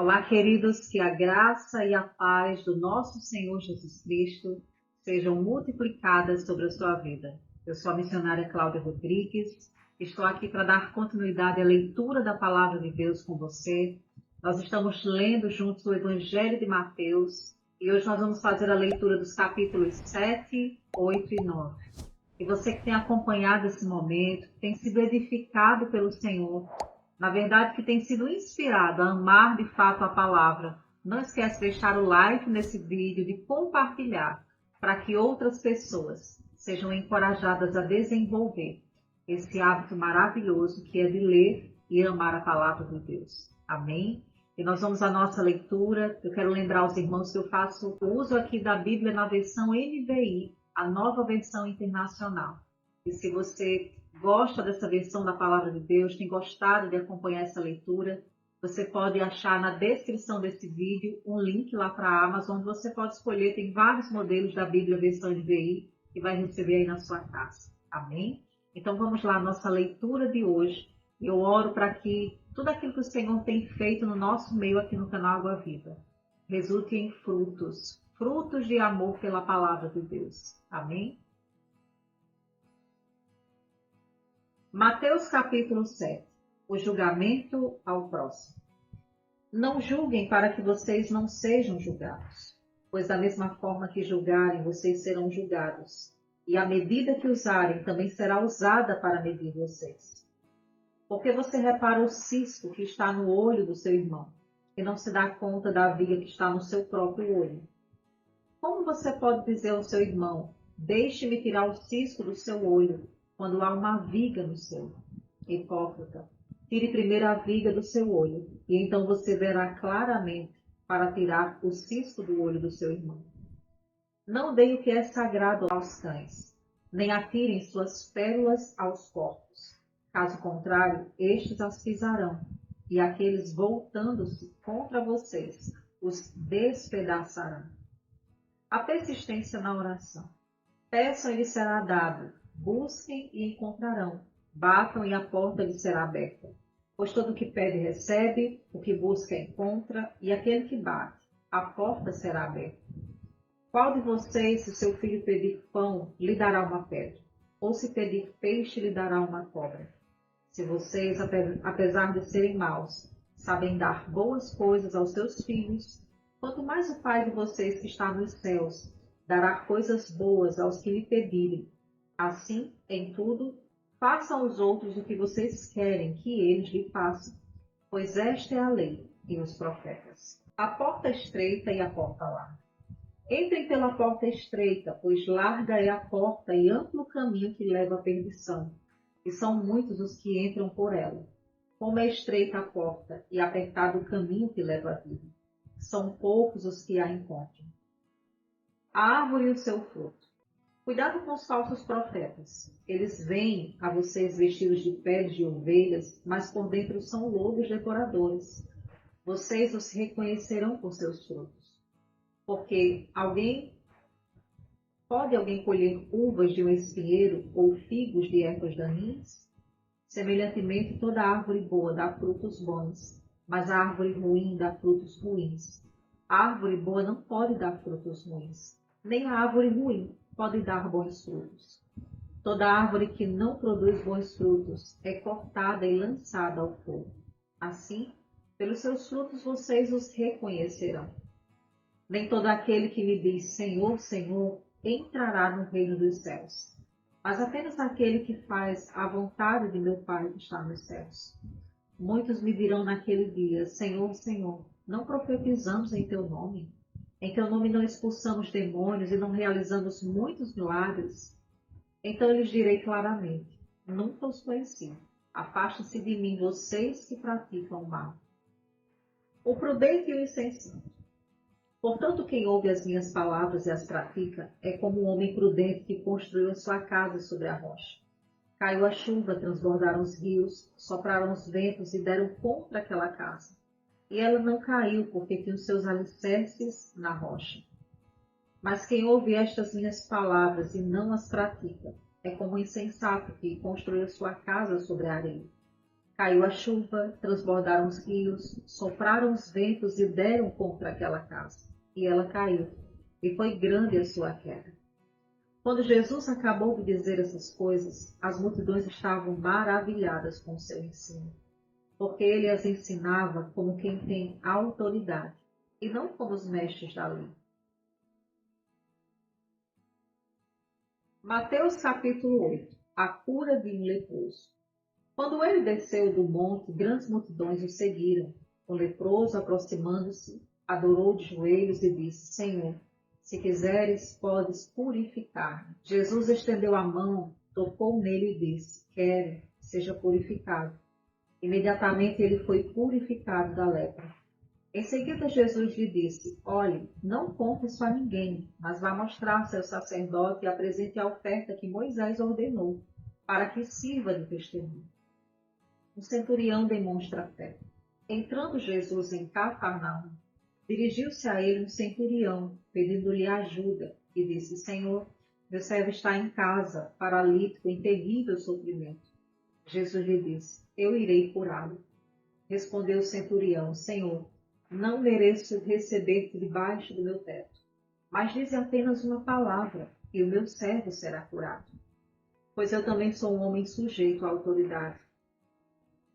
Olá, queridos, que a graça e a paz do nosso Senhor Jesus Cristo sejam multiplicadas sobre a sua vida. Eu sou a missionária Cláudia Rodrigues, estou aqui para dar continuidade à leitura da Palavra de Deus com você. Nós estamos lendo juntos o Evangelho de Mateus e hoje nós vamos fazer a leitura dos capítulos 7, 8 e 9. E você que tem acompanhado esse momento, tem sido edificado pelo Senhor, na verdade que tem sido inspirado a amar de fato a palavra, não esquece de deixar o like nesse vídeo, de compartilhar, para que outras pessoas sejam encorajadas a desenvolver esse hábito maravilhoso que é de ler e amar a palavra de Deus. Amém? E nós vamos à nossa leitura. Eu quero lembrar aos irmãos que eu faço uso aqui da Bíblia na versão NVI, a nova versão internacional. E se você gosta dessa versão da Palavra de Deus, tem gostado de acompanhar essa leitura, você pode achar na descrição desse vídeo um link lá para a Amazon, onde você pode escolher, tem vários modelos da Bíblia versão NVI que vai receber aí na sua casa. Amém? Então vamos lá, nossa leitura de hoje. Eu oro para que tudo aquilo que o Senhor tem feito no nosso meio aqui no canal Água Viva resulte em frutos, frutos de amor pela Palavra de Deus. Amém? Mateus capítulo 7. O julgamento ao próximo. Não julguem para que vocês não sejam julgados, pois da mesma forma que julgarem, vocês serão julgados, e a medida que usarem também será usada para medir vocês. Porque você repara o cisco que está no olho do seu irmão, e não se dá conta da viga que está no seu próprio olho? Como você pode dizer ao seu irmão, deixe-me tirar o cisco do seu olho, quando há uma viga no seu? Hipócrita, tire primeiro a viga do seu olho, e então você verá claramente para tirar o cisco do olho do seu irmão. Não deem o que é sagrado aos cães, nem atirem suas pérolas aos corpos. Caso contrário, estes as pisarão, e aqueles voltando-se contra vocês os despedaçarão. A persistência na oração. Peçam e lhes será dado, busquem e encontrarão, batam e a porta lhes será aberta. Pois todo o que pede recebe, o que busca encontra, e aquele que bate, a porta será aberta. Qual de vocês, se seu filho pedir pão, lhe dará uma pedra? Ou se pedir peixe, lhe dará uma cobra? Se vocês, apesar de serem maus, sabem dar boas coisas aos seus filhos, quanto mais o Pai de vocês que está nos céus dará coisas boas aos que lhe pedirem. Assim, em tudo, façam aos outros o que vocês querem que eles lhe façam, pois esta é a lei e os profetas. A porta estreita e a porta larga. Entrem pela porta estreita, pois larga é a porta e amplo o caminho que leva à perdição, e são muitos os que entram por ela. Como é estreita a porta e apertado o caminho que leva à vida, são poucos os que a encontram. A árvore e o seu fruto. Cuidado com os falsos profetas. Eles vêm a vocês vestidos de peles de ovelhas, mas por dentro são lobos devoradores. Vocês os reconhecerão por seus frutos. Porque pode alguém colher uvas de um espinheiro ou figos de ervas daninhas? Semelhantemente, toda árvore boa dá frutos bons, mas a árvore ruim dá frutos ruins. A árvore boa não pode dar frutos ruins, nem a árvore ruim pode dar bons frutos. Toda árvore que não produz bons frutos é cortada e lançada ao fogo. Assim, pelos seus frutos vocês os reconhecerão. Nem todo aquele que me diz Senhor, Senhor, entrará no reino dos céus, mas apenas aquele que faz a vontade de meu Pai que está nos céus. Muitos me dirão naquele dia, Senhor, Senhor, não profetizamos em teu nome? Em teu nome não expulsamos demônios e não realizamos muitos milagres? Então eu lhes direi claramente, nunca os conheci. Afastem-se de mim, vocês que praticam o mal. O prudente e o insensato. Portanto, quem ouve as minhas palavras e as pratica é como um homem prudente que construiu a sua casa sobre a rocha. Caiu a chuva, transbordaram os rios, sopraram os ventos e deram contra aquela casa. E ela não caiu, porque tinha os seus alicerces na rocha. Mas quem ouve estas minhas palavras e não as pratica é como um insensato que construiu sua casa sobre a areia. Caiu a chuva, transbordaram os rios, sopraram os ventos e deram contra aquela casa. E ela caiu, e foi grande a sua queda. Quando Jesus acabou de dizer essas coisas, as multidões estavam maravilhadas com o seu ensino, porque ele as ensinava como quem tem autoridade, e não como os mestres da lei. Mateus capítulo 8. A cura de um leproso. Quando ele desceu do monte, grandes multidões o seguiram. O leproso, aproximando-se, adorou de joelhos e disse: Senhor, se quiseres, podes purificar-me. Jesus estendeu a mão, tocou nele e disse: Quero, seja purificado. Imediatamente ele foi purificado da lepra. Em seguida, Jesus lhe disse: Olhe, não conte isso a ninguém, mas vá mostrar-se ao sacerdote e apresente a oferta que Moisés ordenou, para que sirva de testemunho. O centurião demonstra fé. Entrando Jesus em Cafarnaum, dirigiu-se a ele um centurião, pedindo-lhe ajuda, e disse: Senhor, meu servo está em casa, paralítico, em terrível sofrimento. Jesus lhe disse: Eu irei curá-lo. Respondeu o centurião: Senhor, não mereço receber-te debaixo do meu teto, mas dize apenas uma palavra, e o meu servo será curado. Pois eu também sou um homem sujeito à autoridade,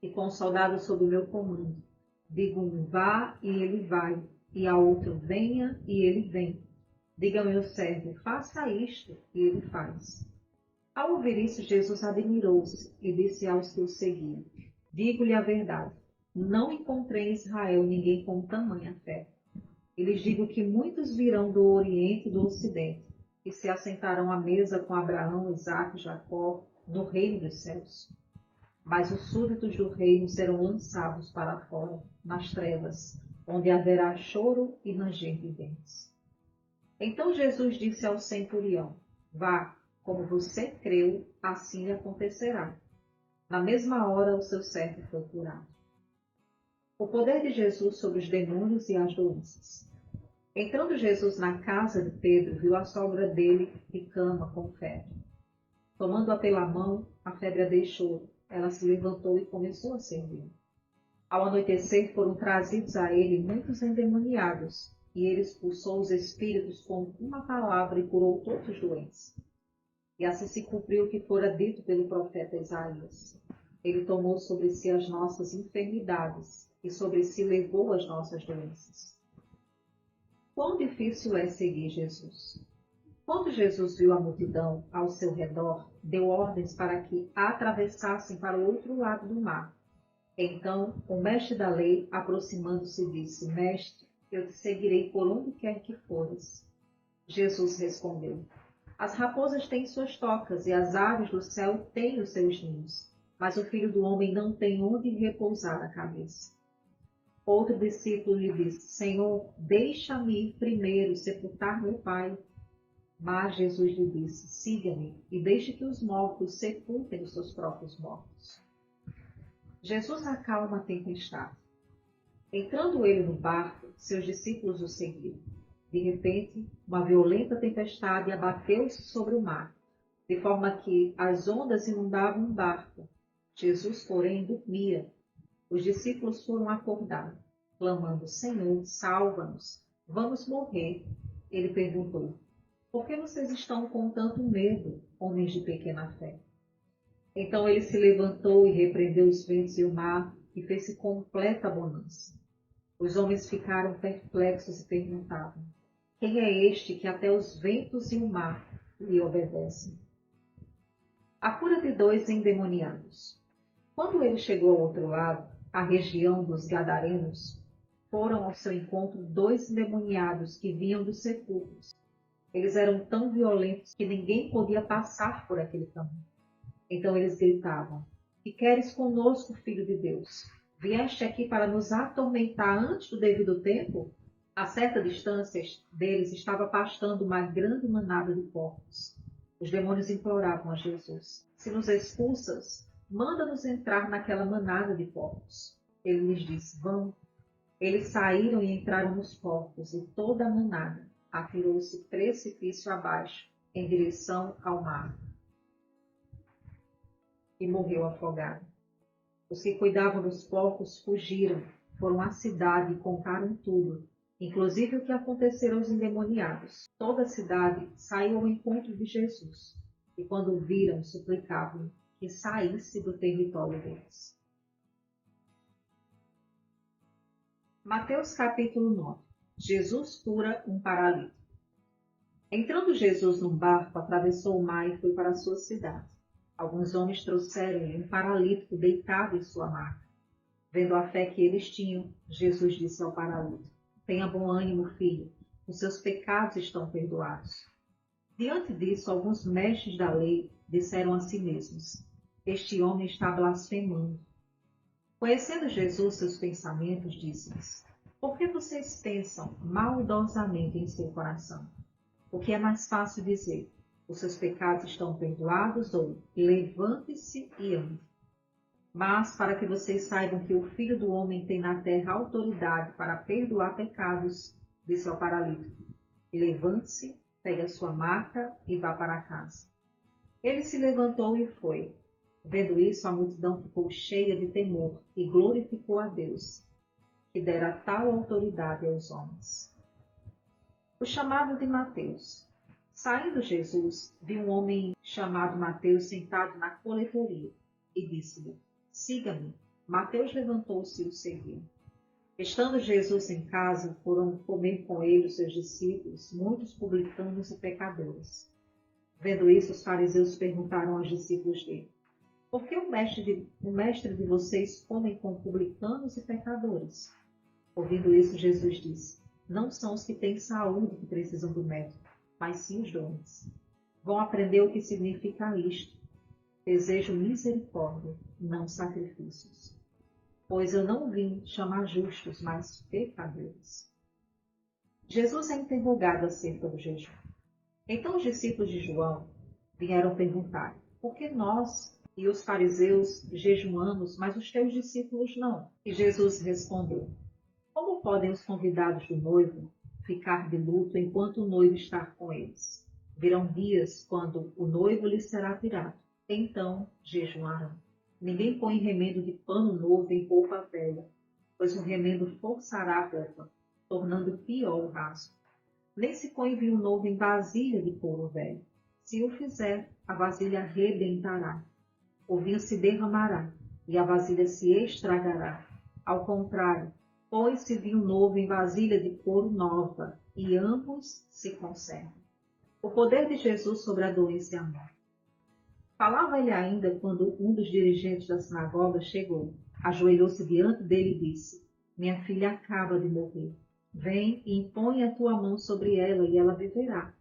e com soldados sob o meu comando. Digo um: vá, e ele vai, e a outro: venha, e ele vem. Diga ao meu servo: faça isto, e ele faz. Ao ouvir isso, Jesus admirou-se e disse aos que o seguiam: Digo-lhe a verdade, não encontrei em Israel ninguém com tamanha fé. E lhes digo que muitos virão do Oriente e do Ocidente, e se assentarão à mesa com Abraão, Isaque e Jacó, no reino dos céus. Mas os súditos do reino serão lançados para fora, nas trevas, onde haverá choro e ranger de dentes. Então Jesus disse ao centurião: Vá, como você creu, assim lhe acontecerá. Na mesma hora o seu servo foi curado. O poder de Jesus sobre os demônios e as doenças. Entrando Jesus na casa de Pedro, viu a sogra dele de cama com febre. Tomando-a pela mão, a febre a deixou. Ela se levantou e começou a servir. Ao anoitecer, foram trazidos a ele muitos endemoniados, e ele expulsou os espíritos com uma palavra e curou todos os doentes. E assim se cumpriu o que fora dito pelo profeta Isaías. Ele tomou sobre si as nossas enfermidades, e sobre si levou as nossas doenças. Quão difícil é seguir Jesus! Quando Jesus viu a multidão ao seu redor, deu ordens para que a atravessassem para o outro lado do mar. Então, o mestre da lei, aproximando-se, disse: Mestre, eu te seguirei por onde quer que fores. Jesus respondeu: As raposas têm suas tocas e as aves do céu têm os seus ninhos, mas o Filho do Homem não tem onde repousar a cabeça. Outro discípulo lhe disse: Senhor, deixa-me ir primeiro sepultar meu pai. Mas Jesus lhe disse: Siga-me e deixe que os mortos sepultem os seus próprios mortos. Jesus acalma a tempestade. Entrando ele no barco, seus discípulos o seguiram. De repente, uma violenta tempestade abateu-se sobre o mar, de forma que as ondas inundavam o barco. Jesus, porém, dormia. Os discípulos foram acordar, clamando: Senhor, salva-nos, vamos morrer. Ele perguntou: Por que vocês estão com tanto medo, homens de pequena fé? Então ele se levantou e repreendeu os ventos e o mar, e fez-se completa bonança. Os homens ficaram perplexos e perguntavam: Quem é este que até os ventos e o mar lhe obedecem? A cura de 2 endemoniados. Quando ele chegou ao outro lado, a região dos Gadarenos, foram ao seu encontro 2 endemoniados que vinham dos sepulcros. Eles eram tão violentos que ninguém podia passar por aquele caminho. Então eles gritavam: Que queres conosco, Filho de Deus? Vieste aqui para nos atormentar antes do devido tempo? A certa distância deles estava pastando uma grande manada de porcos. Os demônios imploravam a Jesus: Se nos expulsas, manda-nos entrar naquela manada de porcos. Ele lhes disse: Vão. Eles saíram e entraram nos porcos, e toda a manada atirou-se precipício abaixo, em direção ao mar, e morreu afogado. Os que cuidavam dos porcos fugiram, foram à cidade e contaram tudo, inclusive o que acontecera aos endemoniados. Toda a cidade saiu ao encontro de Jesus, e quando o viram, suplicavam que saísse do território deles. Mateus capítulo 9. Jesus cura um paralítico. Entrando Jesus num barco, atravessou o mar e foi para a sua cidade. Alguns homens trouxeram-lhe um paralítico deitado em sua maca. Vendo a fé que eles tinham, Jesus disse ao paralítico: Tenha bom ânimo, filho, os seus pecados estão perdoados. Diante disso, alguns mestres da lei disseram a si mesmos: Este homem está blasfemando. Conhecendo Jesus seus pensamentos, disse-lhes: Por que vocês pensam maldosamente em seu coração? O que é mais fácil dizer: Os seus pecados estão perdoados, ou levante-se e ande. Mas para que vocês saibam que o Filho do Homem tem na terra autoridade para perdoar pecados, disse ao paralítico: Levante-se, pegue a sua maca e vá para casa. Ele se levantou e foi. Vendo isso, a multidão ficou cheia de temor e glorificou a Deus, que dera tal autoridade aos homens. O chamado de Mateus. Saindo Jesus, viu um homem chamado Mateus sentado na coletoria e disse-lhe: Siga-me. Mateus levantou-se e o seguiu. Estando Jesus em casa, foram comer com ele os seus discípulos, muitos publicanos e pecadores. Vendo isso, os fariseus perguntaram aos discípulos dele: Por que o mestre de vocês come com publicanos e pecadores? Ouvindo isso, Jesus disse: Não são os que têm saúde que precisam do médico, mas sim os doentes. Vão aprender o que significa isto: desejo misericórdia, não sacrifícios. Pois eu não vim chamar justos, mas pecadores. Jesus é interrogado acerca do jejum. Então os discípulos de João vieram perguntar: Por que nós e os fariseus jejuamos, mas os teus discípulos não? E Jesus respondeu: Como podem os convidados do noivo ficar de luto enquanto o noivo está com eles? Virão dias quando o noivo lhes será tirado. Então jejuarão. Ninguém põe remendo de pano novo em roupa velha, pois o remendo forçará a roupa, tornando pior o rasgo. Nem se põe vinho novo em vasilha de couro velho. Se o fizer, a vasilha arrebentará. O vinho se derramará e a vasilha se estragará. Ao contrário, põe-se vinho novo em vasilha de couro nova, e ambos se conservam. O poder de Jesus sobre a doença e a morte. Falava ele ainda quando um dos dirigentes da sinagoga chegou, ajoelhou-se diante dele e disse: Minha filha acaba de morrer. Vem e impõe a tua mão sobre ela e ela viverá.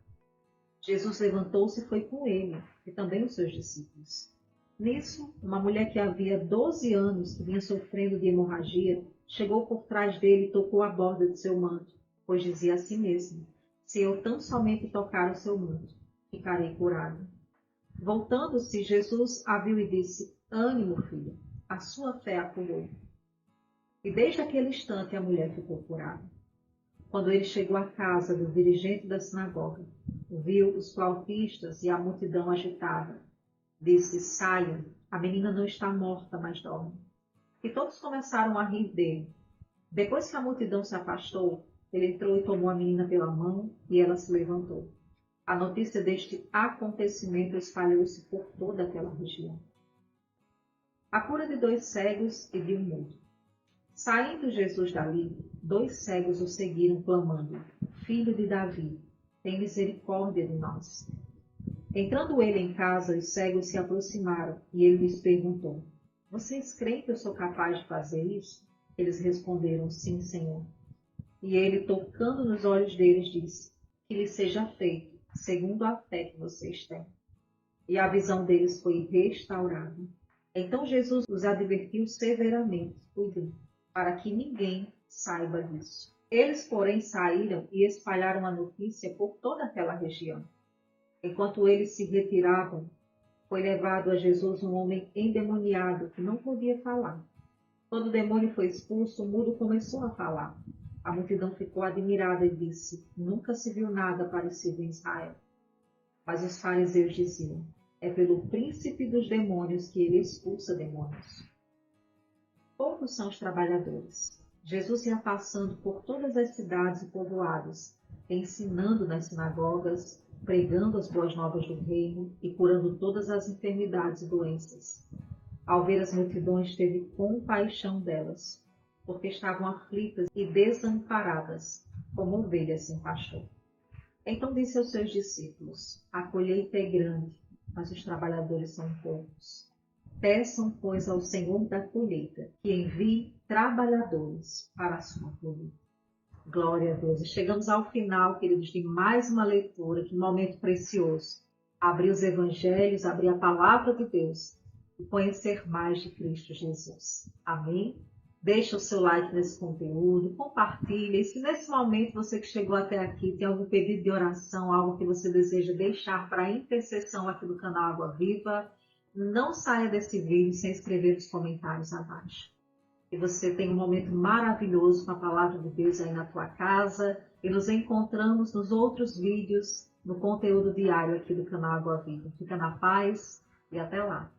Jesus levantou-se e foi com ele, e também os seus discípulos. Nisso, uma mulher que havia 12 anos que vinha sofrendo de hemorragia, chegou por trás dele e tocou a borda de seu manto, pois dizia a si mesma: Se eu tão somente tocar o seu manto, ficarei curado. Voltando-se, Jesus a viu e disse: Ânimo, filha, a sua fé a curou. E desde aquele instante a mulher ficou curada. Quando ele chegou à casa do dirigente da sinagoga, viu os flautistas e a multidão agitada. Disse: Saiam, a menina não está morta, mas dorme. E todos começaram a rir dele. Depois que a multidão se afastou, ele entrou e tomou a menina pela mão e ela se levantou. A notícia deste acontecimento espalhou-se por toda aquela região. A cura de 2 cegos e de um mudo. Saindo Jesus dali, 2 cegos o seguiram, clamando: Filho de Davi, tem misericórdia de nós. Entrando ele em casa, os cegos se aproximaram e ele lhes perguntou: Vocês creem que eu sou capaz de fazer isso? Eles responderam: Sim, Senhor. E ele, tocando nos olhos deles, disse: Que lhe seja feito segundo a fé que vocês têm. E a visão deles foi restaurada. Então Jesus os advertiu severamente, cuidem, para que ninguém saiba disso. Eles, porém, saíram e espalharam a notícia por toda aquela região. Enquanto eles se retiravam, foi levado a Jesus um homem endemoniado que não podia falar. Quando o demônio foi expulso, o mudo começou a falar. A multidão ficou admirada e disse: Nunca se viu nada parecido em Israel. Mas os fariseus diziam: É pelo príncipe dos demônios que ele expulsa demônios. Poucos são os trabalhadores. Jesus ia passando por todas as cidades e povoados, ensinando nas sinagogas, pregando as boas novas do reino e curando todas as enfermidades e doenças. Ao ver as multidões, teve compaixão delas, porque estavam aflitas e desamparadas, como ovelhas sem pastor. Então disse aos seus discípulos: A colheita é grande, mas os trabalhadores são poucos. Peçam, pois, ao Senhor da colheita que envie trabalhadores para a sua colheita. Glória a Deus. E chegamos ao final, queridos, de mais uma leitura, que momento precioso. Abrir os evangelhos, abrir a palavra de Deus e conhecer mais de Cristo Jesus. Amém? Deixa o seu like nesse conteúdo, compartilhe. E se nesse momento você que chegou até aqui tem algum pedido de oração, algo que você deseja deixar para a intercessão aqui do canal Água Viva, não saia desse vídeo sem escrever nos comentários abaixo. Que você tenha um momento maravilhoso com a palavra de Deus aí na tua casa. E nos encontramos nos outros vídeos, no conteúdo diário aqui do canal Água Viva. Fica na paz e até lá.